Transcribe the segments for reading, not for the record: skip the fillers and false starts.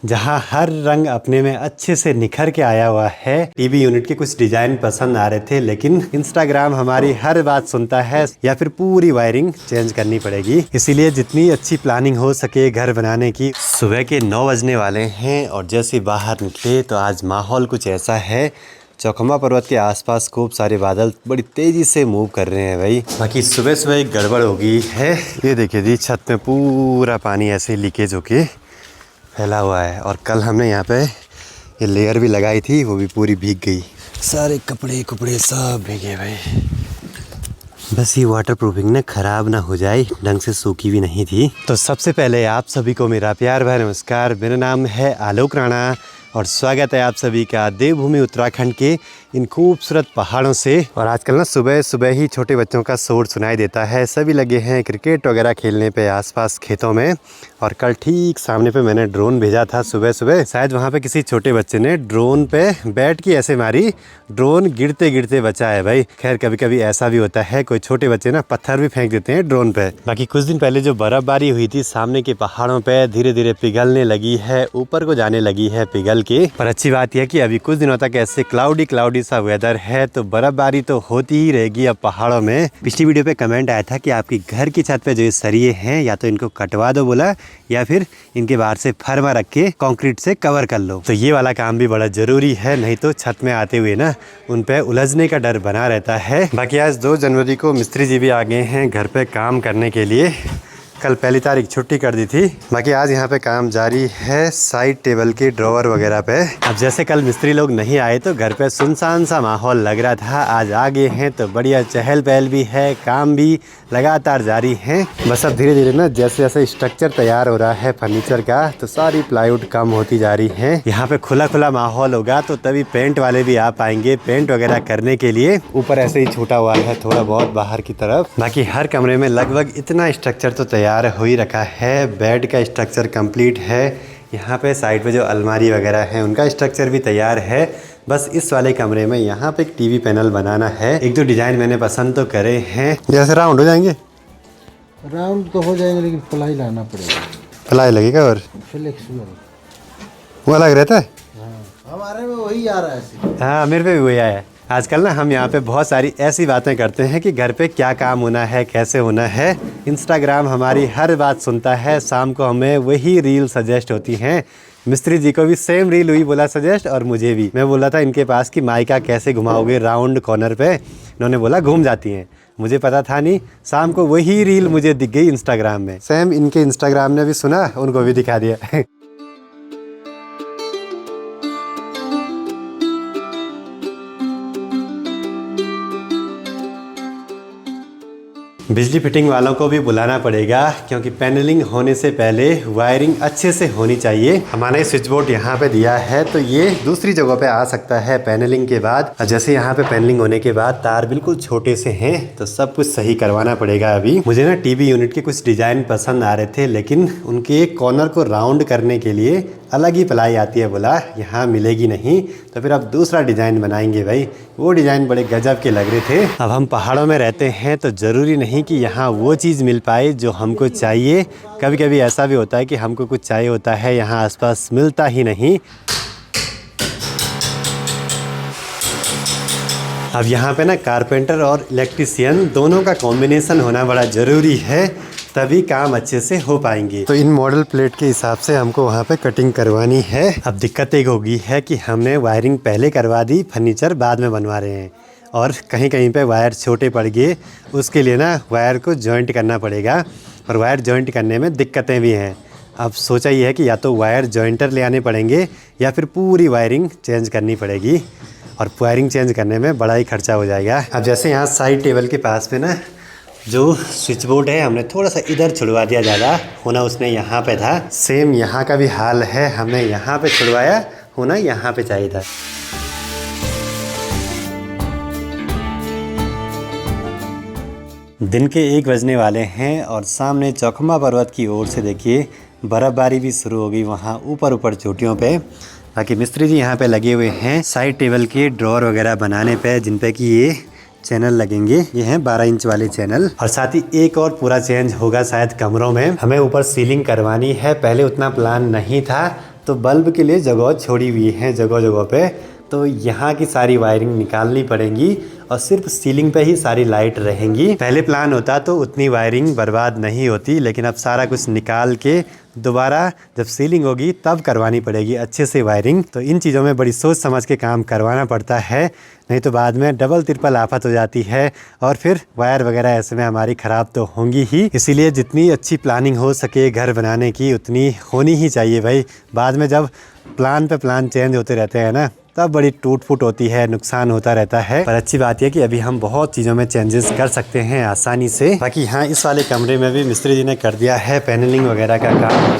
जहां हर रंग अपने में अच्छे से निखर के आया हुआ है। टीवी यूनिट के कुछ डिजाइन पसंद आ रहे थे, लेकिन इंस्टाग्राम हमारी हर बात सुनता है या फिर पूरी वायरिंग चेंज करनी पड़ेगी। इसीलिए जितनी अच्छी प्लानिंग हो सके घर बनाने की। सुबह के 9 बजने वाले हैं और जैसे बाहर निकले तो आज माहौल कुछ ऐसा है, चौखमा पर्वत के आसपास खूब सारे बादल बड़ी तेजी से मूव कर रहे हैं भाई। बाकी सुबह सुबह एक गड़बड़ हो गई है। ये देखिए जी, छत में पूरा पानी ऐसे लीकेज होके फैला हुआ है और कल हमने यहाँ पे ये लेयर भी लगाई थी, वो भी पूरी भीग गई। सारे कपड़े सब भीगे भाई। बस ये वाटर प्रूफिंग ना ख़राब ना हो जाए, ढंग से सूखी भी नहीं थी। तो सबसे पहले आप सभी को मेरा प्यार भरा नमस्कार। मेरा नाम है आलोक राणा और स्वागत है आप सभी का देवभूमि उत्तराखंड के इन खूबसूरत पहाड़ों से। और आजकल ना सुबह सुबह ही छोटे बच्चों का शोर सुनाई देता है। सभी लगे हैं क्रिकेट वगैरह खेलने पे आसपास खेतों में। और कल ठीक सामने पे मैंने ड्रोन भेजा था सुबह सुबह। शायद वहाँ पे किसी छोटे बच्चे ने ड्रोन पे बैट की ऐसे मारी, ड्रोन गिरते गिरते बचा है भाई। खैर कभी कभी ऐसा भी होता है, कोई छोटे बच्चे ना पत्थर भी फेंक देते हैं ड्रोन पे। बाकी कुछ दिन पहले जो बर्फबारी हुई थी सामने के पहाड़ों पे, धीरे धीरे पिघलने लगी है, ऊपर को जाने लगी है पिघल के। पर अच्छी बात यह है कि अभी कुछ दिनों तक ऐसे क्लाउडी सा वेदर है, तो बर्फबारी तो होती ही रहेगी अब पहाड़ों में। पिछली वीडियो पे कमेंट आया था कि आपकी घर की छत पे जो ये सरिये हैं या तो इनको कटवा दो बोला, या फिर इनके बाहर से फरमा रख के कंक्रीट से कवर कर लो। तो ये वाला काम भी बड़ा जरूरी है, नहीं तो छत में आते हुए ना उन पे उलझने का डर बना रहता है। बाकी आज 2 जनवरी को मिस्त्री जी भी आ गए हैं घर पे काम करने के लिए। कल पहली तारीख छुट्टी कर दी थी। बाकी आज यहाँ पे काम जारी है साइड टेबल की ड्रॉवर वगैरह पे। अब जैसे कल मिस्त्री लोग नहीं आए तो घर पे सुनसान सा माहौल लग रहा था। आज आ गए हैं तो बढ़िया चहल पहल भी है, काम भी लगातार जारी है। बस अब धीरे धीरे ना जैसे जैसे स्ट्रक्चर तैयार हो रहा है फर्नीचर का, तो सारी प्लाईवुड कम होती जा रही है। यहाँ पे खुला खुला माहौल होगा तो तभी पेंट वाले भी आ पाएंगे पेंट वगैरह करने के लिए। ऊपर ऐसे ही छूटा हुआ है थोड़ा बहुत बाहर की तरफ। बाकी हर कमरे में लगभग इतना स्ट्रक्चर तो तैयार हो ही रखा है। बेड का स्ट्रक्चर कंप्लीट है। यहाँ पे साइड पे जो अलमारी वगैरह है उनका स्ट्रक्चर भी तैयार है। बस इस वाले कमरे में यहाँ पे एक टीवी पैनल बनाना है। 1-2 डिजाइन मैंने पसंद तो करे हैं। जैसे राउंड हो जाएंगे, राउंड तो हो जाएंगे, लेकिन प्लाई लाना पड़ेगा। प्लाई लगेगा और फ्लेक्सिबल वो अलग रहता है। हमारे में वही आ रहा है। हाँ मेरे पे भी वही आया है। आजकल ना हम यहाँ पे बहुत सारी ऐसी बातें करते हैं कि घर पे क्या काम होना है, कैसे होना है। इंस्टाग्राम हमारी हर बात सुनता है। शाम को हमें वही रील सजेस्ट होती हैं। मिस्त्री जी को भी सेम रील हुई बोला सजेस्ट, और मुझे भी। मैं बोला था इनके पास कि माइका कैसे घुमाओगे राउंड कॉर्नर पे, इन्होंने बोला घूम जाती हैं। मुझे पता था नहीं, शाम को वही रील मुझे दिख गई इंस्टाग्राम में। सेम इनके इंस्टाग्राम ने भी सुना, उनको भी दिखा दिया। बिजली फिटिंग वालों को भी बुलाना पड़ेगा, क्योंकि पैनलिंग होने से पहले वायरिंग अच्छे से होनी चाहिए। हमारे स्विच बोर्ड यहाँ पे दिया है तो ये दूसरी जगह पे आ सकता है पैनलिंग के बाद। जैसे यहाँ पे पैनलिंग होने के बाद तार बिल्कुल छोटे से हैं, तो सब कुछ सही करवाना पड़ेगा। अभी मुझे ना टीवी यूनिट के कुछ डिजाइन पसंद आ रहे थे, लेकिन उनके कॉर्नर को राउंड करने के लिए अलग ही प्लाई आती है बोला, यहाँ मिलेगी नहीं। तो फिर अब दूसरा डिज़ाइन बनाएंगे भाई। वो डिज़ाइन बड़े गजब के लग रहे थे। अब हम पहाड़ों में रहते हैं तो ज़रूरी नहीं कि यहाँ वो चीज़ मिल पाए जो हमको चाहिए। कभी कभी ऐसा भी होता है कि हमको कुछ चाहिए होता है, यहाँ आसपास मिलता ही नहीं। अब यहाँ पे ना कारपेंटर और इलेक्ट्रीशियन दोनों का कॉम्बिनेशन होना बड़ा ज़रूरी है, तभी काम अच्छे से हो पाएंगे। तो इन मॉडल प्लेट के हिसाब से हमको वहाँ पे कटिंग करवानी है। अब दिक्कत एक होगी है कि हमने वायरिंग पहले करवा दी, फर्नीचर बाद में बनवा रहे हैं, और कहीं कहीं पे वायर छोटे पड़ गए। उसके लिए ना वायर को जॉइंट करना पड़ेगा, और वायर जॉइंट करने में दिक्कतें भी हैं। अब सोचा ये है कि या तो वायर जॉइंटर ले आने पड़ेंगे या फिर पूरी वायरिंग चेंज करनी पड़ेगी, और वायरिंग चेंज करने में बड़ा ही खर्चा हो जाएगा। अब जैसे यहाँ साइड टेबल के पास में ना जो स्विच बोर्ड है हमने थोड़ा सा इधर छुड़वा दिया, ज़्यादा होना उसने यहाँ पे था। सेम यहाँ का भी हाल है, हमने यहाँ पे छुड़वाया, होना यहाँ पे चाहिए था। दिन के 1 बजने वाले हैं और सामने चौखमा पर्वत की ओर से देखिए बर्फबारी भी शुरू हो गई वहाँ ऊपर चोटियों पे। बाकी मिस्त्री जी यहाँ पे लगे हुए हैं साइड टेबल के ड्रॉर वगैरह बनाने पे, जिन पे कि ये चैनल लगेंगे। ये हैं 12 इंच वाले चैनल, और साथ ही एक और पूरा चेंज होगा शायद कमरों में। हमें ऊपर सीलिंग करवानी है, पहले उतना प्लान नहीं था, तो बल्ब के लिए जगह छोड़ी हुई है जगह जगह पे, तो यहाँ की सारी वायरिंग निकालनी पड़ेगी और सिर्फ सीलिंग पे ही सारी लाइट रहेंगी। पहले प्लान होता तो उतनी वायरिंग बर्बाद नहीं होती, लेकिन अब सारा कुछ निकाल के दोबारा जब सीलिंग होगी तब करवानी पड़ेगी अच्छे से वायरिंग। तो इन चीज़ों में बड़ी सोच समझ के काम करवाना पड़ता है, नहीं तो बाद में डबल ट्रिपल आफत हो जाती है और फिर वायर वगैरह ऐसे में हमारी ख़राब तो होंगी ही। इसीलिए जितनी अच्छी प्लानिंग हो सके घर बनाने की उतनी होनी ही चाहिए भाई। बाद में जब प्लान पे प्लान चेंज होते रहते हैं ना, तब बड़ी टूट फूट होती है, नुकसान होता रहता है। पर अच्छी बात यह कि अभी हम बहुत चीज़ों में चेंजेस कर सकते हैं आसानी से। बाकी हाँ, इस वाले कमरे में भी मिस्त्री जी ने कर दिया है पैनलिंग वगैरह का काम।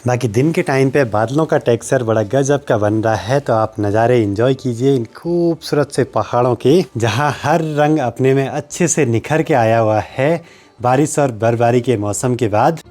बाकी दिन के टाइम पे बादलों का टेक्सचर बड़ा गजब का बन रहा है, तो आप नज़ारे एंजॉय कीजिए इन खूबसूरत से पहाड़ों के, जहाँ हर रंग अपने में अच्छे से निखर के आया हुआ है बारिश और बर्फबारी के मौसम के बाद।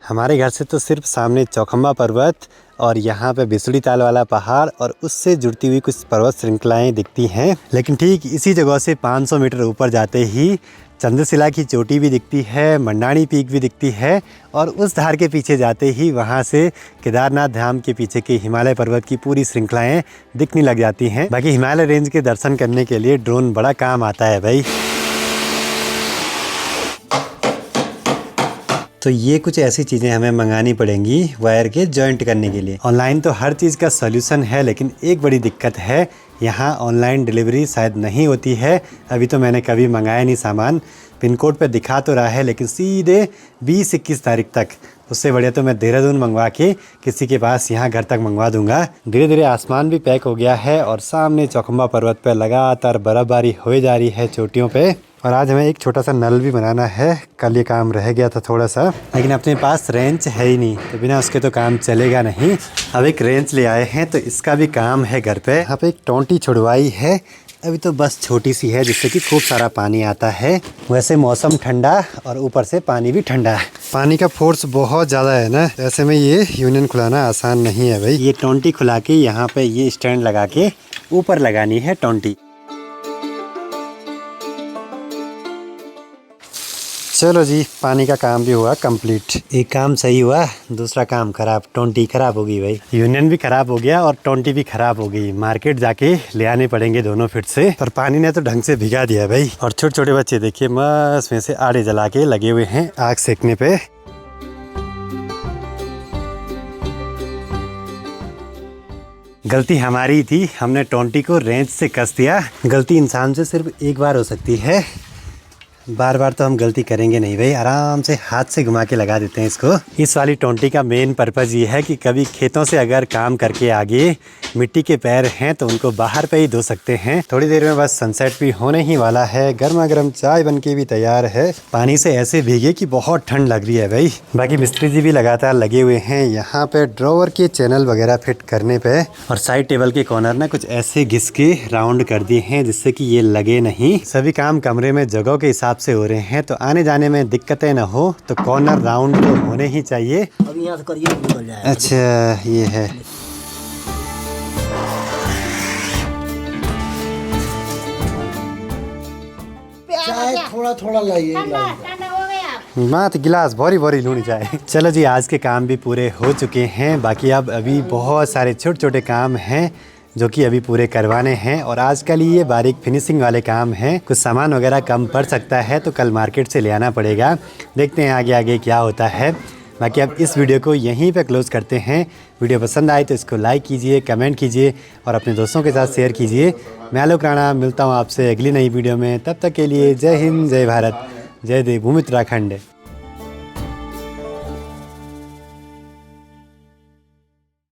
हमारे घर से तो सिर्फ सामने चौखंबा पर्वत और यहाँ पे बिसुड़ी ताल वाला पहाड़ और उससे जुड़ती हुई कुछ पर्वत श्रृंखलाएं दिखती हैं, लेकिन ठीक इसी जगह से 500 मीटर ऊपर जाते ही चंद्रशिला की चोटी भी दिखती है, मंडानी पीक भी दिखती है, और उस धार के पीछे जाते ही वहाँ से केदारनाथ धाम के पीछे के हिमालय पर्वत की पूरी श्रृंखलाएं दिखने लग जाती हैं। बाकी हिमालय रेंज के दर्शन करने के लिए ड्रोन बड़ा काम आता है भाई। तो ये कुछ ऐसी चीज़ें हमें मंगानी पड़ेंगी वायर के जॉइंट करने के लिए। ऑनलाइन तो हर चीज़ का सॉल्यूशन है, लेकिन एक बड़ी दिक्कत है, यहाँ ऑनलाइन डिलीवरी शायद नहीं होती है। अभी तो मैंने कभी मंगाया नहीं सामान, पिन कोड पे दिखा तो रहा है, लेकिन सीधे 20-21 तारीख तक। उससे बढ़िया तो मैं देहरादून मंगवा के किसी के पास यहाँ घर तक मंगवा दूंगा। धीरे धीरे आसमान भी पैक हो गया है और सामने चौखंबा पर्वत पे लगातार बर्फबारी हो जा रही है चोटियों पे। और आज हमें एक छोटा सा नल भी बनाना है, कल ये काम रह गया था थोड़ा सा, लेकिन अपने पास रेंच है ही नहीं, तो बिना उसके तो काम चलेगा नहीं। अब एक रेंच ले आए हैं तो इसका भी काम है घर पे। यहाँ पे एक टोंटी छुड़वाई है, अभी तो बस छोटी सी है, जिससे कि खूब सारा पानी आता है। वैसे मौसम ठंडा और ऊपर से पानी भी ठंडा है। पानी का फोर्स बहुत ज़्यादा है ना, ऐसे में ये यूनियन खुलाना आसान नहीं है भाई। ये टोंटी खुला के यहाँ पे ये स्टैंड लगा के ऊपर लगानी है टोंटी। चलो जी, पानी का काम भी हुआ कंप्लीट। एक काम सही हुआ, दूसरा काम खराब, टोंटी खराब हो गई भाई। यूनियन भी खराब हो गया और टोंटी भी खराब हो गई। मार्केट जाके ले आने पड़ेंगे दोनों फिर से। और पानी ने तो ढंग से भिगा दिया भाई। और छोटे छोटे बच्चे देखिए मस्त में से आड़े जला के लगे हुए हैं आग सेकने पे। गलती हमारी थी, हमने टोंटी को रेंच से कस दिया। गलती इंसान से सिर्फ एक बार हो सकती है, बार बार तो हम गलती करेंगे नहीं भाई। आराम से हाथ से घुमा के लगा देते हैं इसको। इस वाली टोंटी का मेन पर्पज़ ये है कि कभी खेतों से अगर काम करके आगे मिट्टी के पैर हैं तो उनको बाहर पे ही धो सकते हैं। थोड़ी देर में बस सनसेट भी होने ही वाला है, गर्मा गर्म चाय बन के भी तैयार है। पानी से ऐसे भीगे कि बहुत ठंड लग रही है भाई। बाकी मिस्त्री जी भी लगातार लगे हुए हैं यहाँ पे ड्रॉवर के चैनल वगैरह फिट करने पे। और साइड टेबल के कॉर्नर ना कुछ ऐसे घिस के राउंड कर दिए हैं जिससे कि ये लगे नहीं। सभी काम कमरे में जगह के हिसाब से हो रहे हैं, तो आने जाने में दिक्कतें ना हो, तो कॉर्नर राउंड तो होने ही चाहिए। अब यहाँ से करिए निकल जाए। अच्छा ये है। चाय थोड़ा थोड़ा लाइए। मात गिलास भरी भरी लूनी चाहिए। चलो जी, आज के काम भी पूरे हो चुके हैं। बाकी अब अभी बहुत सारे छोटे छोटे काम हैं जो कि अभी पूरे करवाने हैं। और आज कल ये बारीक फिनिशिंग वाले काम हैं। कुछ सामान वगैरह कम पड़ सकता है तो कल मार्केट से ले आना पड़ेगा। देखते हैं आगे आगे क्या होता है। बाकी अब इस वीडियो को यहीं पे क्लोज़ करते हैं। वीडियो पसंद आए तो इसको लाइक कीजिए, कमेंट कीजिए और अपने दोस्तों के साथ शेयर कीजिए। मैं आलोक राणा मिलता हूँ आपसे अगली नई वीडियो में। तब तक के लिए जय हिंद, जय भारत, जय देवभूमि उत्तराखंड।